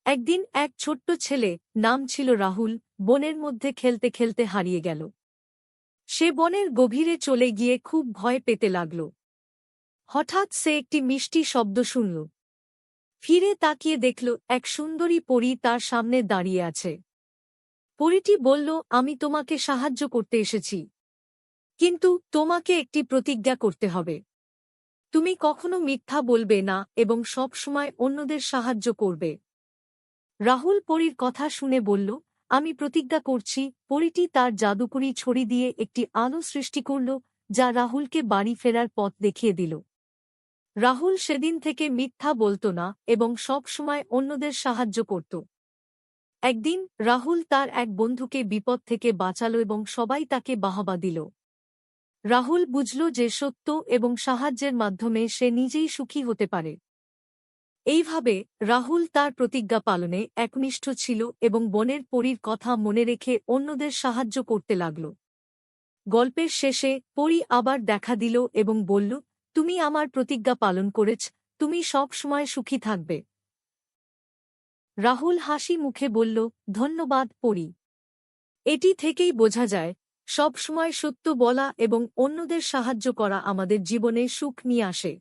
একদিন এক ছোট্ট ছেলে, নাম ছিল রাহুল, বনের মধ্যে খেলতে খেলতে হারিয়ে গেল। সে বনের গভীরে চলে গিয়ে খুব ভয় পেতে লাগল। হঠাৎ সে একটি মিষ্টি শব্দ শুনল। ফিরে তাকিয়ে দেখল এক সুন্দরী পরী তার সামনে দাঁড়িয়ে আছে। পরীটি বলল, আমি তোমাকে সাহায্য করতে এসেছি, কিন্তু তোমাকে একটি প্রতিজ্ঞা করতে হবে। তুমি কখনো মিথ্যা বলবে না এবং সব সময় অন্যদের সাহায্য করবে। রাহুল পরীর কথা শুনে বলল, আমি প্রতিজ্ঞা করছি। পরীটি তার জাদুকরি ছড়ি দিয়ে একটি আলো সৃষ্টি করল, যা রাহুলকে বাড়ি ফেরার পথ দেখিয়ে দিল। রাহুল সেদিন থেকে মিথ্যা বলত না এবং সব সময় অন্যদের সাহায্য করত। একদিন রাহুল তার এক বন্ধুকে বিপদ থেকে বাঁচাল এবং সবাই তাকে বাহবা দিল। রাহুল বুঝল যে সত্য এবং সাহায্যের মাধ্যমে সে নিজেই সুখী হতে পারে। এইভাবে রাহুল তার প্রতিজ্ঞা পালনে একনিষ্ঠ ছিল এবং বনের পরীর কথা মনে রেখে অন্যদের সাহায্য করতে লাগল। গল্পের শেষে পরী আবার দেখা দিল এবং বলল, তুমি আমার প্রতিজ্ঞা পালন করেছ, তুমি সব সময় সুখী থাকবে। রাহুল হাসি মুখে বলল, ধন্যবাদ পরী। এটি থেকেই বোঝা যায়, সব সময় সত্য বলা এবং অন্যদের সাহায্য করা আমাদের জীবনে সুখ নিয়ে আসে।